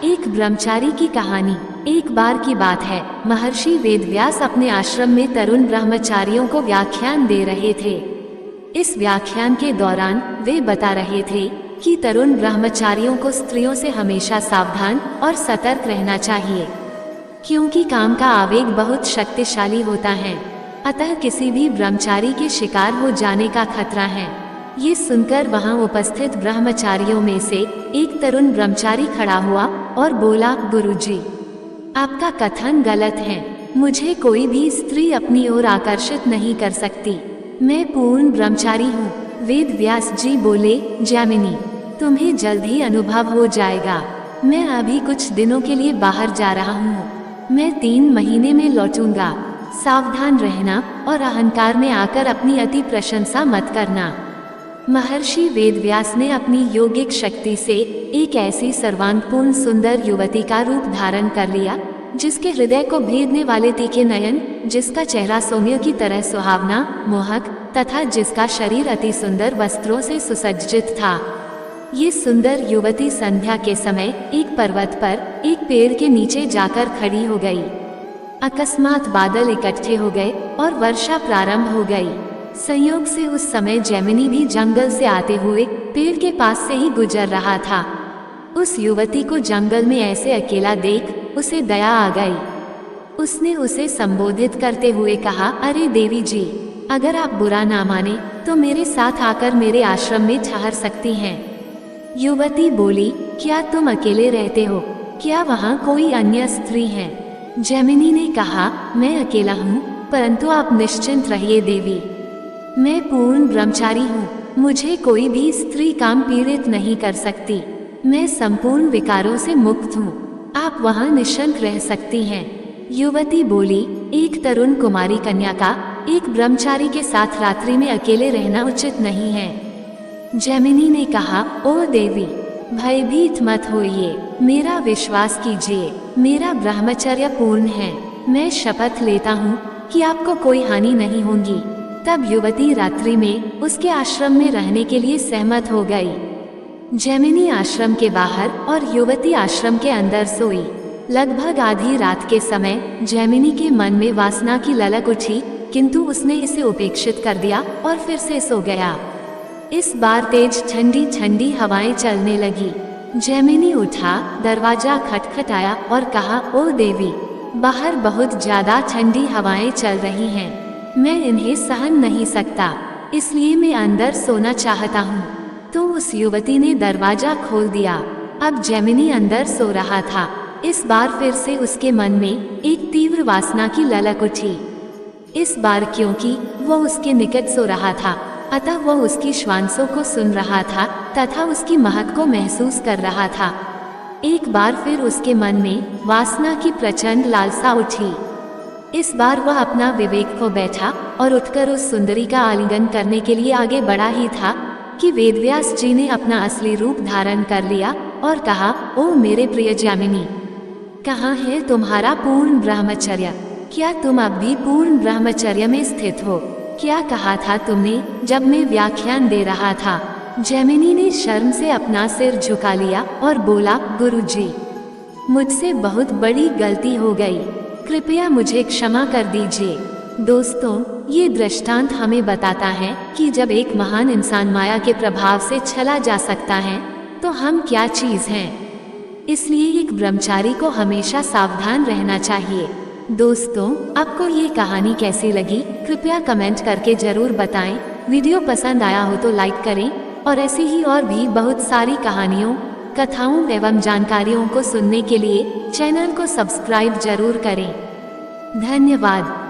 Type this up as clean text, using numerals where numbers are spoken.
एक ब्रह्मचारी की कहानी। एक बार की बात है, महर्षि वेदव्यास अपने आश्रम में तरुण ब्रह्मचारियों को व्याख्यान दे रहे थे। इस व्याख्यान के दौरान वे बता रहे थे कि तरुण ब्रह्मचारियों को स्त्रियों से हमेशा सावधान और सतर्क रहना चाहिए, क्योंकि काम का आवेग बहुत शक्तिशाली होता है। अतः किसी भी ब्रह्मचारी के शिकार हो जाने का खतरा है। ये सुनकर वहां उपस्थित ब्रह्मचारियों में से एक तरुण ब्रह्मचारी खड़ा हुआ और बोला, गुरुजी, आपका कथन गलत है। मुझे कोई भी स्त्री अपनी ओर आकर्षित नहीं कर सकती। मैं पूर्ण ब्रह्मचारी हूँ। वेद व्यास जी बोले, जैमिनी, तुम्हें जल्द ही अनुभव हो जाएगा। मैं अभी कुछ दिनों के लिए बाहर जा रहा हूँ। मैं 3 महीने में लौटूंगा। सावधान रहना और अहंकार में आकर अपनी अति प्रशंसा मत करना। महर्षि वेदव्यास ने अपनी योगिक शक्ति से एक ऐसी सर्वांगपूर्ण सुंदर युवती का रूप धारण कर लिया, जिसके हृदय को भेदने वाले तीखे नयन, जिसका चेहरा सौम्य की तरह सुहावना, मोहक तथा जिसका शरीर अति सुंदर वस्त्रों से सुसज्जित था। ये सुंदर युवती संध्या के समय एक पर्वत पर एक पेड़ के नीचे जाकर खड़ी हो गई। अकस्मात बादल इकट्ठे हो गए और वर्षा प्रारंभ हो गई। संयोग से उस समय जैमिनी भी जंगल से आते हुए पेड़ के पास से ही गुजर रहा था। उस युवती को जंगल में ऐसे अकेला देख उसे दया आ गई। उसने उसे संबोधित करते हुए कहा, अरे देवी जी, अगर आप बुरा ना माने तो मेरे साथ आकर मेरे आश्रम में ठहर सकती हैं। युवती बोली, क्या तुम अकेले रहते हो? क्या वहाँ कोई अन्य स्त्री है? जैमिनी ने कहा, मैं अकेला हूँ, परंतु आप निश्चिंत रहिए देवी। मैं पूर्ण ब्रह्मचारी हूँ। मुझे कोई भी स्त्री काम पीड़ित नहीं कर सकती। मैं संपूर्ण विकारों से मुक्त हूँ। आप वहाँ निश्चिंत रह सकती हैं। युवती बोली, एक तरुण कुमारी कन्या का एक ब्रह्मचारी के साथ रात्रि में अकेले रहना उचित नहीं है। जैमिनी ने कहा, ओ देवी, भयभीत मत होइए। मेरा विश्वास कीजिए, मेरा ब्रह्मचर्य पूर्ण है। मैं शपथ लेता हूँ कि आपको कोई हानि नहीं होगी। तब युवती रात्रि में उसके आश्रम में रहने के लिए सहमत हो गई। जैमिनी आश्रम के बाहर और युवती आश्रम के अंदर सोई। लगभग आधी रात के समय जैमिनी के मन में वासना की ललक उठी, किंतु उसने इसे उपेक्षित कर दिया और फिर से सो गया। इस बार तेज ठंडी ठंडी हवाएं चलने लगी। जैमिनी उठा, दरवाजा खटखटाया और कहा, ओ देवी, बाहर बहुत ज्यादा ठंडी हवाएं चल रही हैं। मैं इन्हें सहन नहीं सकता, इसलिए मैं अंदर सोना चाहता हूँ। तो उस युवती ने दरवाजा खोल दिया। अब जैमिनी अंदर सो रहा था। इस बार फिर से उसके मन में एक तीव्र वासना की ललक उठी। इस बार क्योंकि वह उसके निकट सो रहा था, अतः वह उसकी श्वासों को सुन रहा था तथा उसकी महक को महसूस कर रहा था। एक बार फिर उसके मन में वासना की प्रचंड लालसा उठी। इस बार वह अपना विवेक खो बैठा और उठकर उस सुंदरी का आलिंगन करने के लिए आगे बढ़ा ही था कि वेदव्यास जी ने अपना असली रूप धारण कर लिया और कहा, ओ मेरे प्रिय जैमिनी, कहाँ है तुम्हारा पूर्ण ब्रह्मचर्य? क्या तुम अब भी पूर्ण ब्रह्मचर्य में स्थित हो? क्या कहा था तुमने जब मैं व्याख्यान दे रहा था? जैमिनी ने शर्म से अपना सिर झुका लिया और बोला, गुरुजी, मुझसे बहुत बड़ी गलती हो गई। कृपया मुझे क्षमा कर दीजिए। दोस्तों, ये दृष्टांत हमें बताता है कि जब एक महान इंसान माया के प्रभाव से छला जा सकता है तो हम क्या चीज हैं। इसलिए एक ब्रह्मचारी को हमेशा सावधान रहना चाहिए। दोस्तों, आपको ये कहानी कैसी लगी कृपया कमेंट करके जरूर बताएं। वीडियो पसंद आया हो तो लाइक करें और ऐसी ही और भी बहुत सारी कहानियों, कथाओं एवं जानकारियों को सुनने के लिए चैनल को सब्सक्राइब जरूर करें। धन्यवाद।